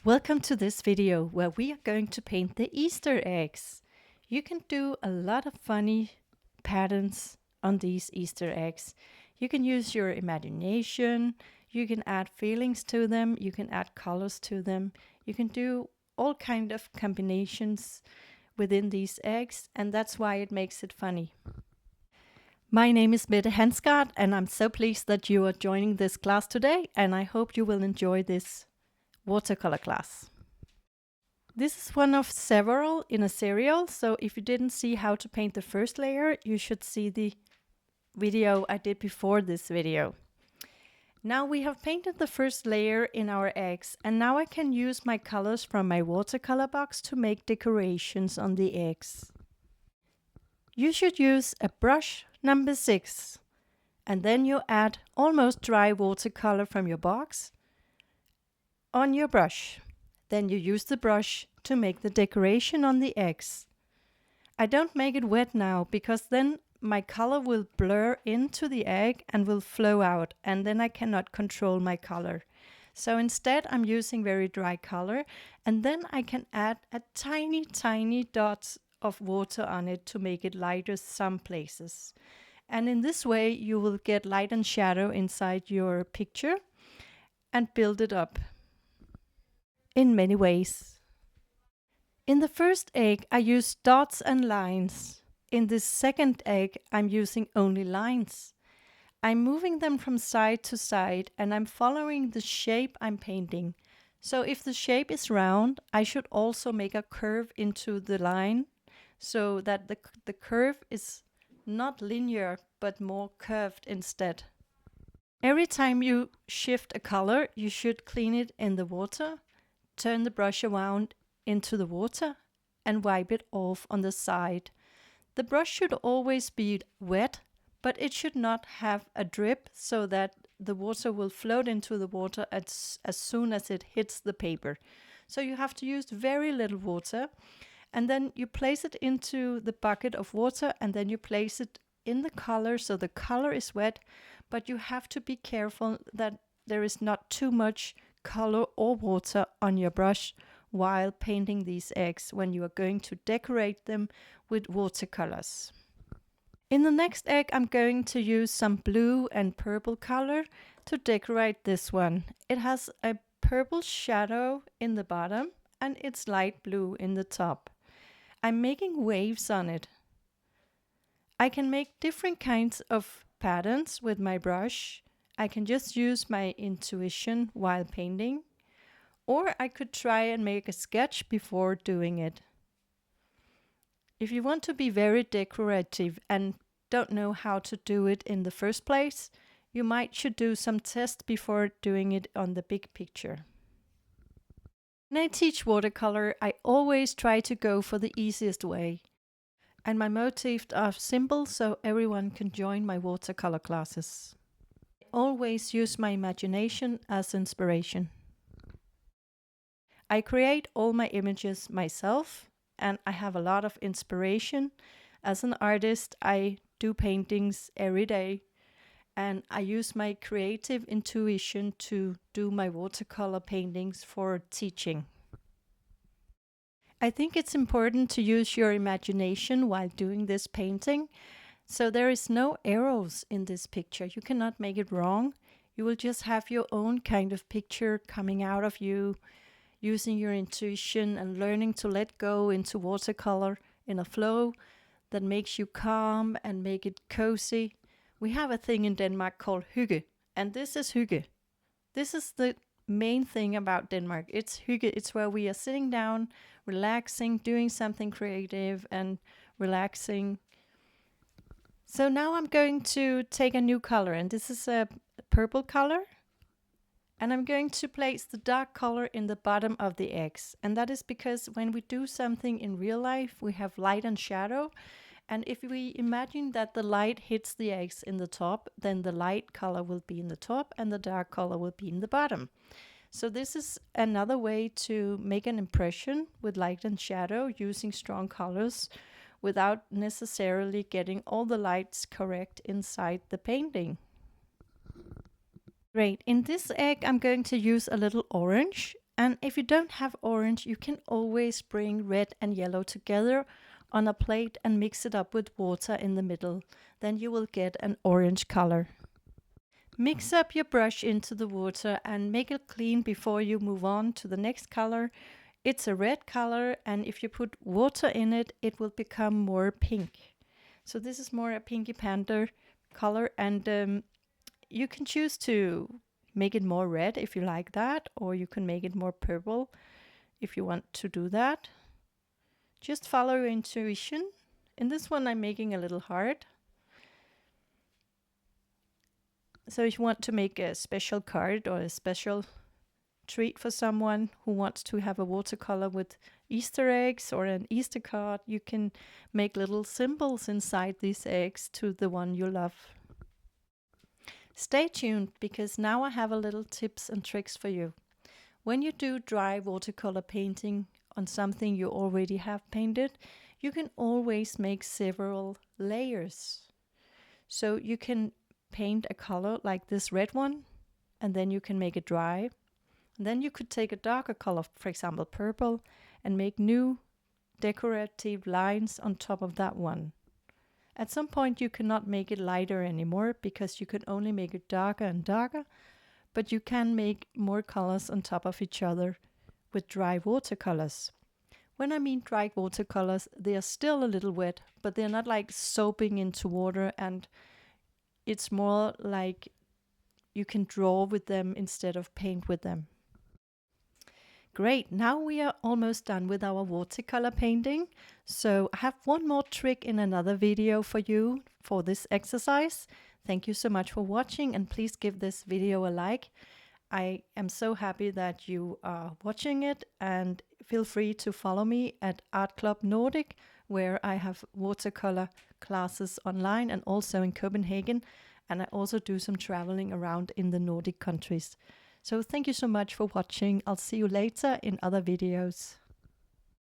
Welcome to this video where we are going to paint the Easter eggs. You can do a lot of funny patterns on these Easter eggs. You can use your imagination, you can add feelings to them, you can add colors to them. You can do all kind of combinations within these eggs, and that's why it makes it funny. My name is Mette Hansgaard, and I'm so pleased that you are joining this class today, and I hope you will enjoy this watercolor class. This is one of several in a serial, so if you didn't see how to paint the first layer, you should see the video I did before this video. Now we have painted the first layer in our eggs, and now I can use my colors from my watercolor box to make decorations on the eggs. You should use a brush number 6, and then you add almost dry watercolor from your box on your brush. Then you use the brush to make the decoration on the eggs. I don't make it wet now because then my color will blur into the egg and will flow out, and then I cannot control my color. So instead I'm using very dry color, and then I can add a tiny dots of water on it to make it lighter some places. And in this way you will get light and shadow inside your picture and build it up in many ways. In the first egg I used dots and lines. In this second egg I'm using only lines. I'm moving them from side to side and I'm following the shape I'm painting. So if the shape is round, I should also make a curve into the line so that the curve is not linear but more curved instead. Every time you shift a color, you should clean it in the water. Turn the brush around into the water and wipe it off on the side. The brush should always be wet, but it should not have a drip so that the water will float into the water as soon as it hits the paper. So you have to use very little water, and then you place it into the bucket of water, and then you place it in the color so the color is wet, but you have to be careful that there is not too much color or water on your brush while painting these eggs when you are going to decorate them with watercolors. In the next egg I'm going to use some blue and purple color to decorate this one. It has a purple shadow in the bottom and it's light blue in the top. I'm making waves on it. I can make different kinds of patterns with my brush. I can just use my intuition while painting, or I could try and make a sketch before doing it. If you want to be very decorative and don't know how to do it in the first place, you should do some tests before doing it on the big picture. When I teach watercolor, I always try to go for the easiest way. And my motifs are simple so everyone can join my watercolor classes. Always use my imagination as inspiration. I create all my images myself, and I have a lot of inspiration. As an artist, I do paintings every day, and I use my creative intuition to do my watercolor paintings for teaching. I think it's important to use your imagination while doing this painting. So there is no arrows in this picture. You cannot make it wrong. You will just have your own kind of picture coming out of you, using your intuition and learning to let go into watercolor in a flow that makes you calm and make it cozy. We have a thing in Denmark called hygge, and this is hygge. This is the main thing about Denmark. It's hygge. It's where we are sitting down, relaxing, doing something creative and relaxing. So now I'm going to take a new color, and this is a purple color. And I'm going to place the dark color in the bottom of the eggs. And that is because when we do something in real life, we have light and shadow. And if we imagine that the light hits the eggs in the top, then the light color will be in the top and the dark color will be in the bottom. So this is another way to make an impression with light and shadow using strong colors, without necessarily getting all the lights correct inside the painting. Great. In this egg, I'm going to use a little orange, And if you don't have orange, you can always bring red and yellow together on a plate and mix it up with water in the middle. Then you will get an orange color. Mix up your brush into the water and make it clean before you move on to the next color. It's a red color, and if you put water in it, it will become more pink. So this is more a pinky panther color, and you can choose to make it more red if you like that, or you can make it more purple if you want to do that. Just follow your intuition. In this one, I'm making a little heart. So if you want to make a special card or a special treat for someone who wants to have a watercolor with Easter eggs or an Easter card, you can make little symbols inside these eggs to the one you love. Stay tuned, because now I have a little tips and tricks for you. When you do dry watercolor painting on something you already have painted, you can always make several layers. So you can paint a color like this red one, and then you can make it dry. And then you could take a darker color, for example purple, and make new decorative lines on top of that one. At some point you cannot make it lighter anymore, because you can only make it darker and darker, but you can make more colors on top of each other with dry watercolors. When I mean dry watercolors, they are still a little wet, but they're not like soaping into water, and it's more like you can draw with them instead of paint with them. Great, now we are almost done with our watercolor painting. So I have one more trick in another video for you for this exercise. Thank you so much for watching, and please give this video a like. I am so happy that you are watching it, and feel free to follow me at Art Club Nordic, where I have watercolor classes online and also in Copenhagen, and I also do some traveling around in the Nordic countries. So thank you so much for watching. I'll see you later in other videos.